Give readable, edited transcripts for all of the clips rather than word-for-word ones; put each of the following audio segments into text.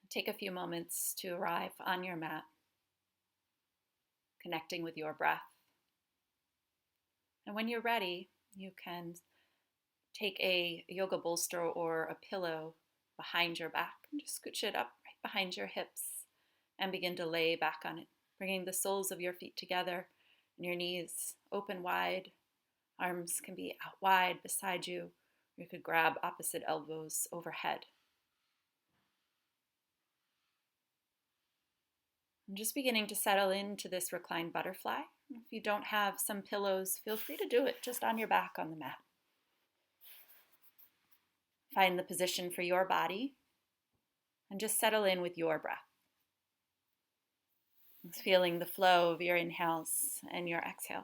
Take a few moments to arrive on your mat, connecting with your breath. And when you're ready, you can take a yoga bolster or a pillow behind your back and just scooch it up right behind your hips and begin to lay back on it, bringing the soles of your feet together and your knees open wide. Arms can be out wide beside you. You could grab opposite elbows overhead. And just beginning to settle into this reclined butterfly. If you don't have some pillows, feel free to do it just on your back on the mat. Find the position for your body and just settle in with your breath. Feeling the flow of your inhales and your exhales.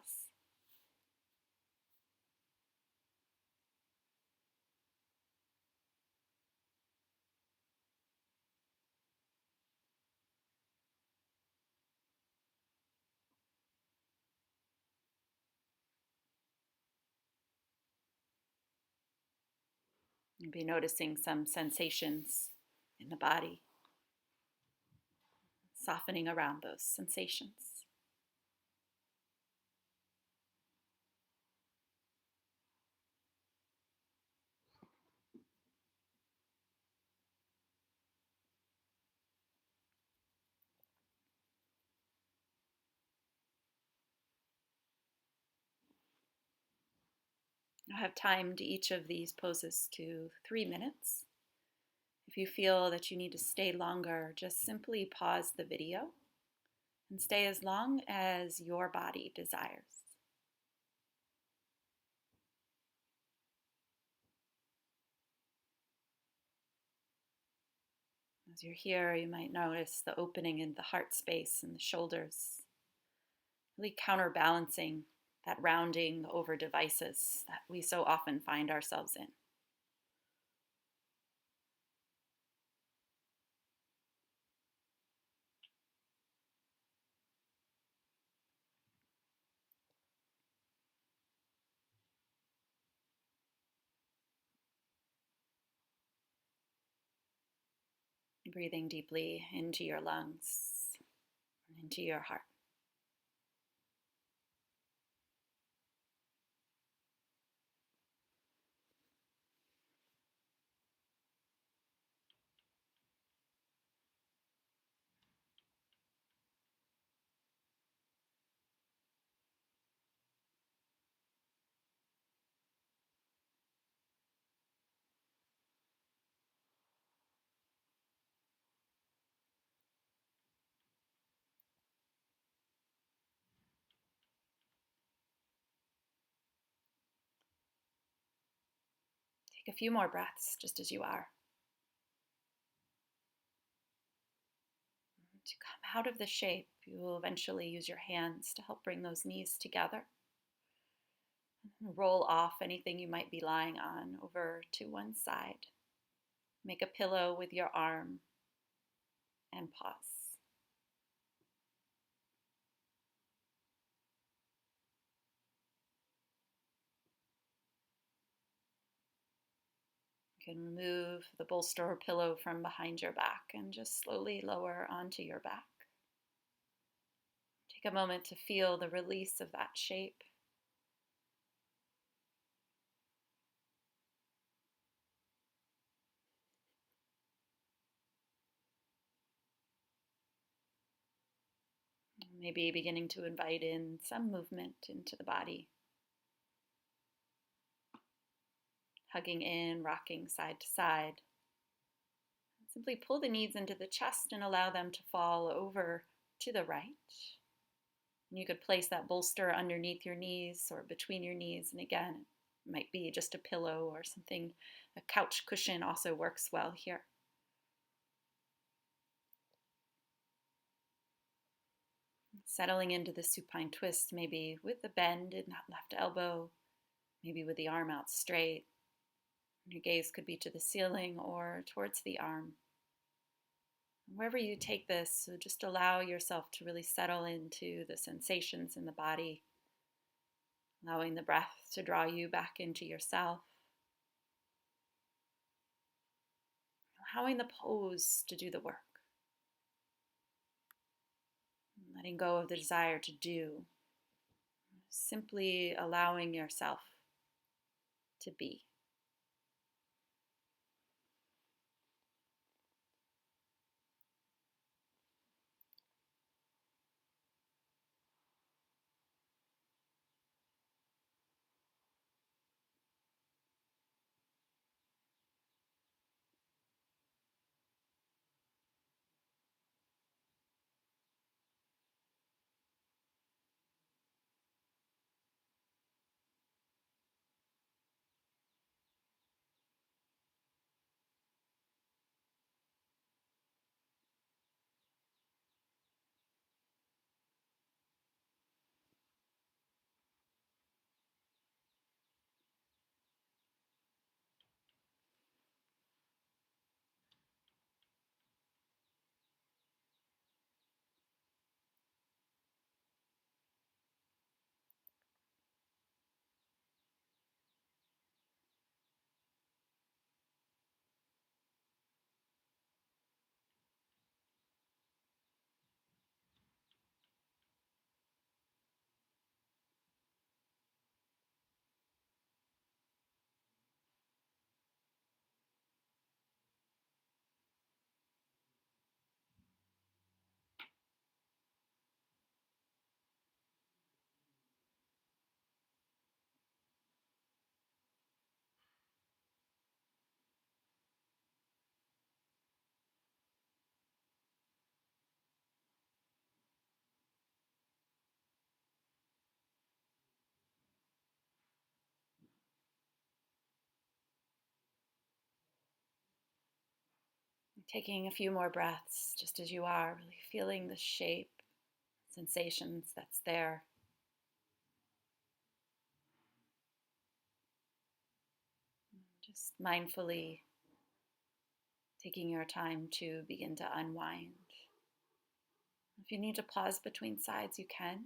You'll be noticing some sensations in the body, softening around those sensations. You'll have timed each of these poses to 3 minutes. If you feel that you need to stay longer, just simply pause the video and stay as long as your body desires. As you're here, you might notice the opening in the heart space and the shoulders, really counterbalancing that rounding over devices that we so often find ourselves in. Breathing deeply into your lungs and into your heart. Take a few more breaths just as you are. To come out of the shape, you will eventually use your hands to help bring those knees together. Roll off anything you might be lying on over to one side. Make a pillow with your arm and pause. You can remove the bolster or pillow from behind your back and just slowly lower onto your back. Take a moment to feel the release of that shape. Maybe beginning to invite in some movement into the body. Hugging in, rocking side to side. Simply pull the knees into the chest and allow them to fall over to the right. And you could place that bolster underneath your knees or between your knees. And again, it might be just a pillow or something. A couch cushion also works well here. Settling into the supine twist, maybe with the bend in that left elbow, maybe with the arm out straight. Your gaze could be to the ceiling or towards the arm. Wherever you take this, so just allow yourself to really settle into the sensations in the body, allowing the breath to draw you back into yourself, allowing the pose to do the work. letting go of the desire to do, simply allowing yourself to be. Taking a few more breaths just as you are, really feeling the shape, sensations that's there. Just mindfully taking your time to begin to unwind. If you need to pause between sides, you can,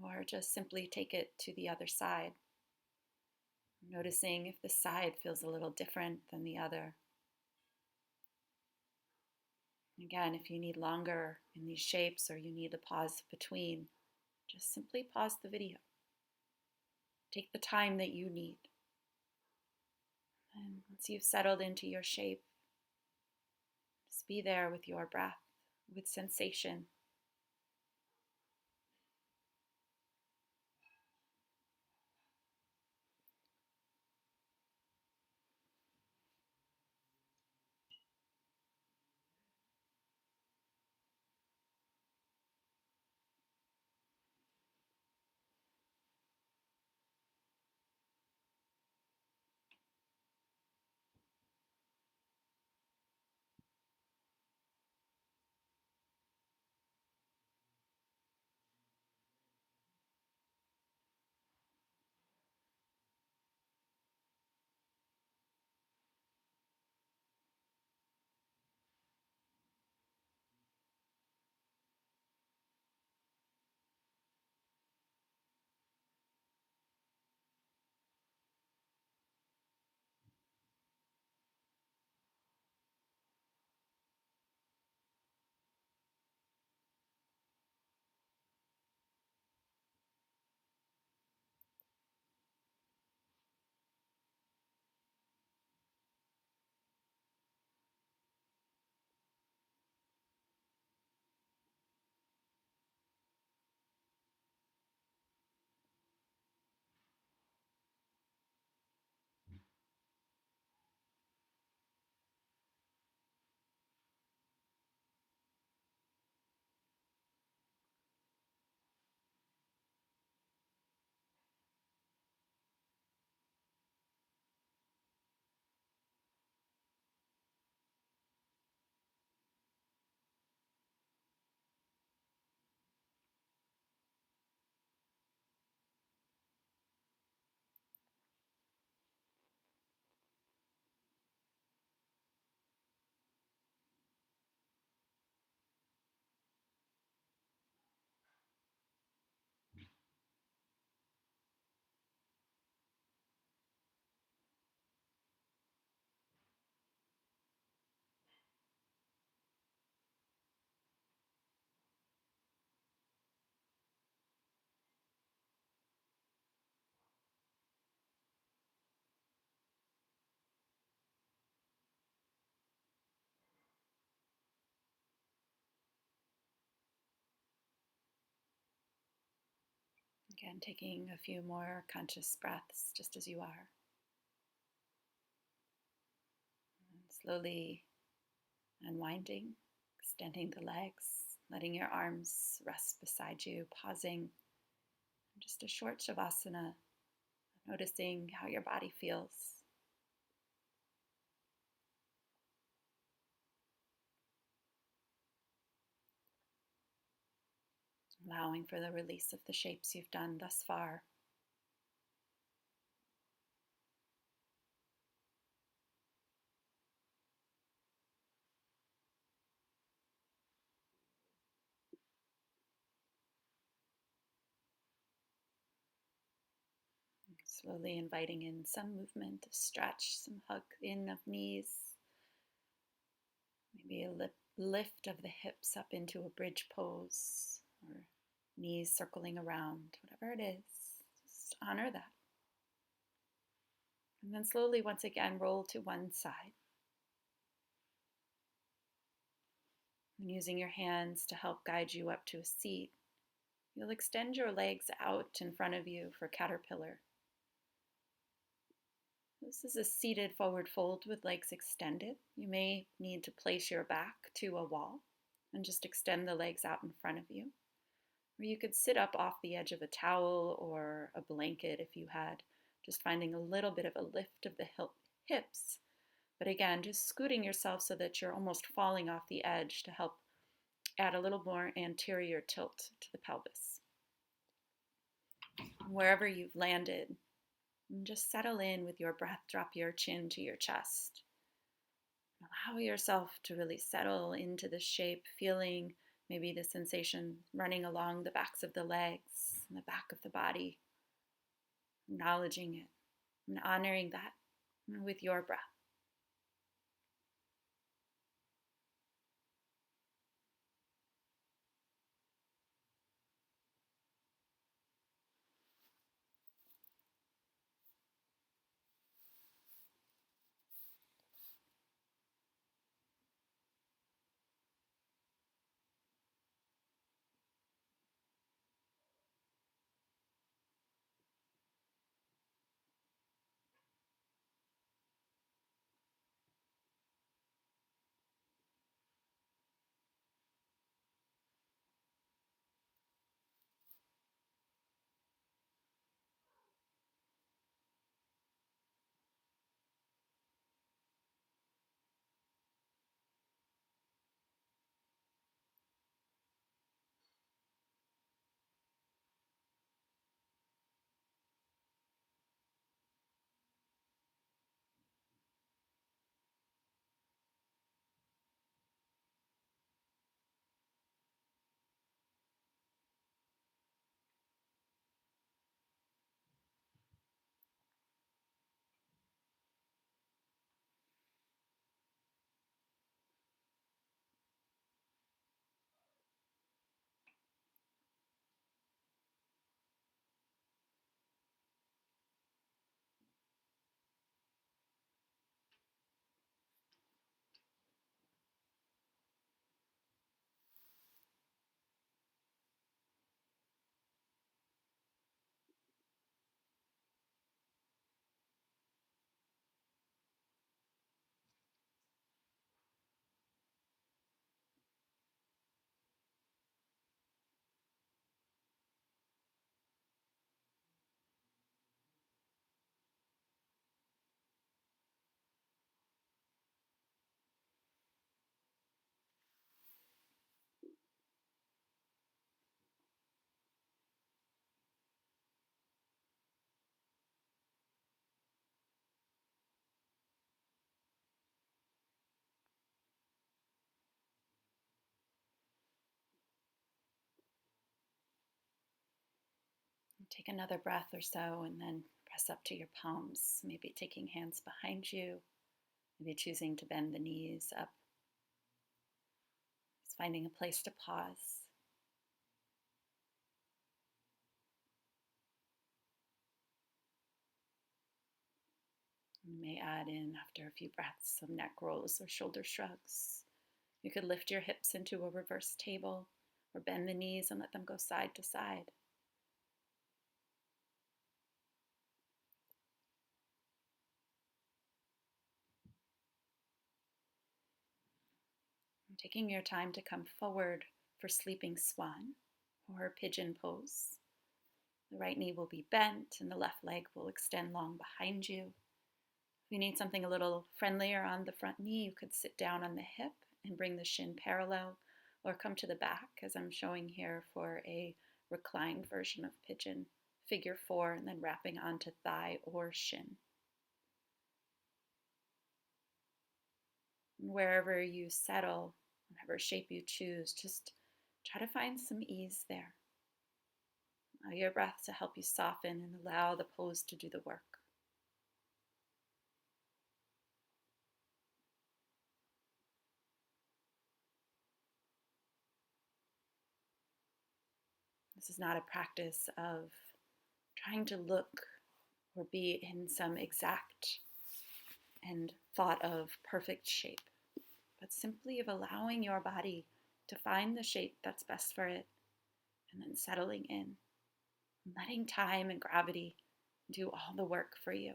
or just simply take it to the other side, noticing if the side feels a little different than the other. Again, if you need longer in these shapes or you need a pause between, just simply pause the video. Take the time that you need. And once you've settled into your shape, just be there with your breath, with sensation. Again, taking a few more conscious breaths just as you are. And slowly unwinding, extending the legs, letting your arms rest beside you, pausing. Just a short shavasana, noticing how your body feels. Allowing for the release of the shapes you've done thus far. Slowly inviting in some movement, a stretch, some hug in of knees, maybe a lift of the hips up into a bridge pose, or knees circling around, whatever it is, just honor that. And then slowly, once again, roll to one side. And using your hands to help guide you up to a seat, you'll extend your legs out in front of you for caterpillar. This is a seated forward fold with legs extended. You may need to place your back to a wall and just extend the legs out in front of you. Or you could sit up off the edge of a towel or a blanket if you had, just finding a little bit of a lift of the hips. But again, just scooting yourself so that you're almost falling off the edge to help add a little more anterior tilt to the pelvis. Wherever you've landed, and just settle in with your breath. Drop your chin to your chest. Allow yourself to really settle into the shape, feeling maybe the sensation running along the backs of the legs and the back of the body, acknowledging it and honoring that with your breath. Take another breath or so and then press up to your palms, maybe taking hands behind you, maybe choosing to bend the knees up. Just finding a place to pause. You may add in, after a few breaths, some neck rolls or shoulder shrugs. You could lift your hips into a reverse table or bend the knees and let them go side to side. Taking your time to come forward for sleeping swan or pigeon pose. The right knee will be bent and the left leg will extend long behind you. If you need something a little friendlier on the front knee, you could sit down on the hip and bring the shin parallel, or come to the back as I'm showing here for a reclined version of pigeon, figure 4, and then wrapping onto thigh or shin. And wherever you settle, whatever shape you choose, just try to find some ease there. Allow your breath to help you soften and allow the pose to do the work. This is not a practice of trying to look or be in some exact and thought of perfect shape, but simply of allowing your body to find the shape that's best for it and then settling in, letting time and gravity do all the work for you.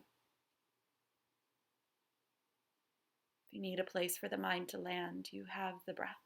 If you need a place for the mind to land, you have the breath.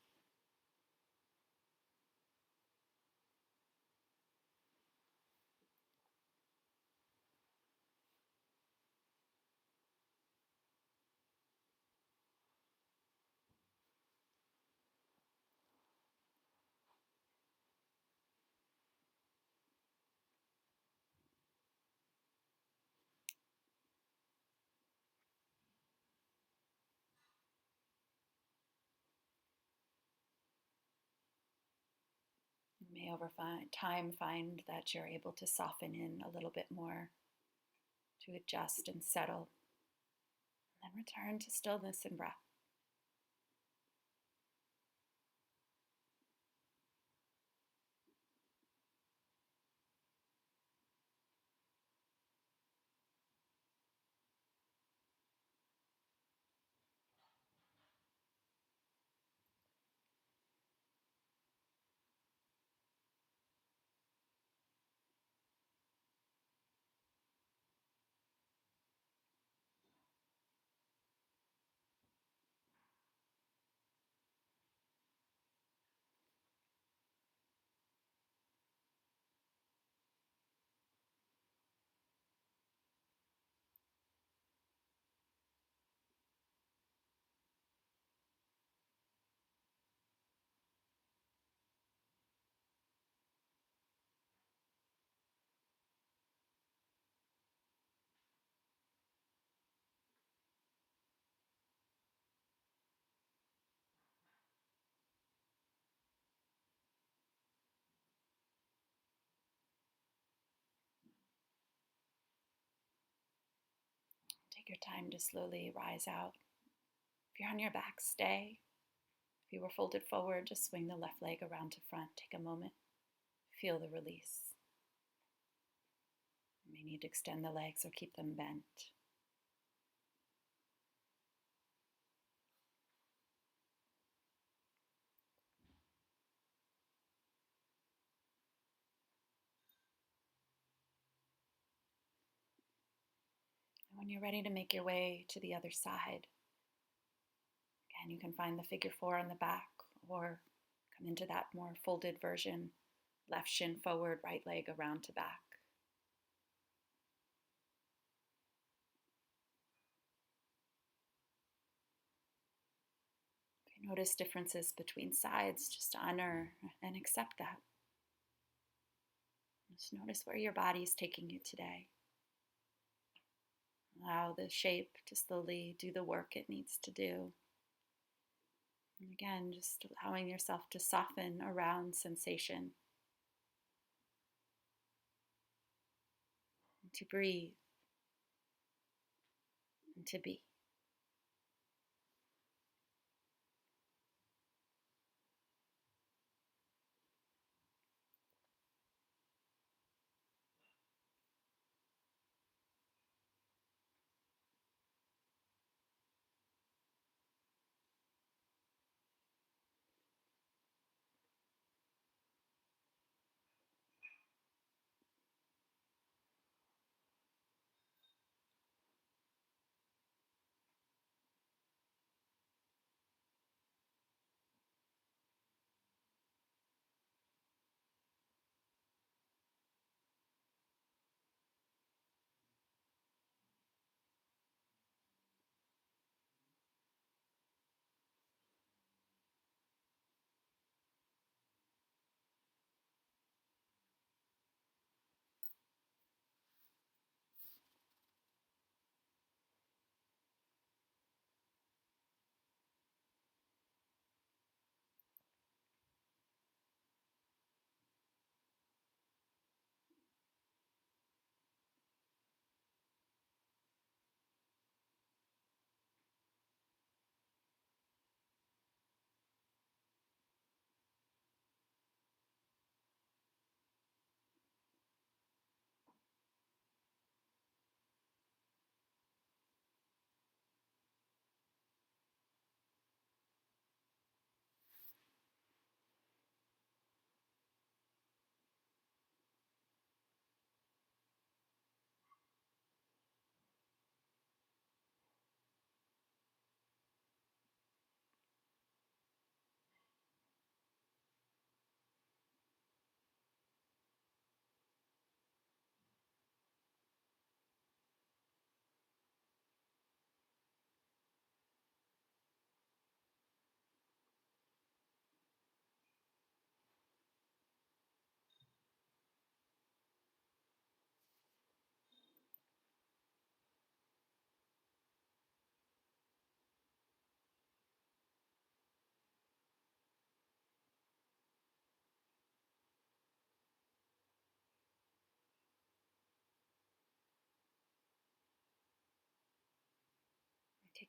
You may over time find that you're able to soften in a little bit more, to adjust and settle, and then return to stillness and breath. Take your time to slowly rise out. If you're on your back, stay. If you were folded forward, just swing the left leg around to front. Take a moment. Feel the release. You may need to extend the legs or keep them bent. And when you're ready to make your way to the other side, again, you can find the figure 4 on the back or come into that more folded version, left shin forward, right leg around to back. If you notice differences between sides, just honor and accept that. Just notice where your body is taking you today. Allow the shape to slowly do the work it needs to do. And again, just allowing yourself to soften around sensation, and to breathe, and to be.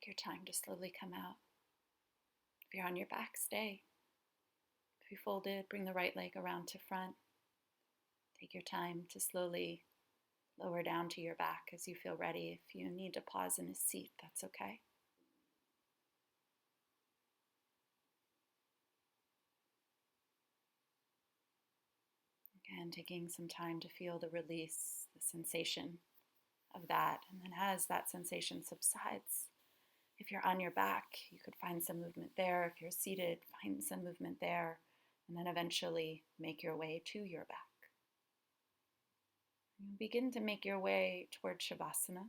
Take your time to slowly come out. If you're on your back, stay. If you folded, bring the right leg around to front. Take your time to slowly lower down to your back as you feel ready. If you need to pause in a seat, that's okay. Again, taking some time to feel the release, the sensation of that. And then as that sensation subsides, if you're on your back, you could find some movement there. If you're seated, find some movement there. And then eventually make your way to your back. You begin to make your way toward Shavasana.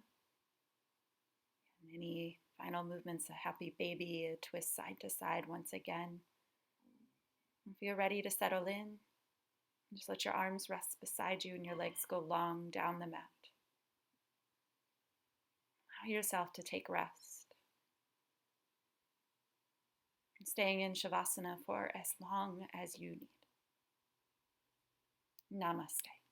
And any final movements, a happy baby, a twist side to side once again. If you're ready to settle in, just let your arms rest beside you and your legs go long down the mat. Allow yourself to take rest. And staying in Shavasana for as long as you need. Namaste.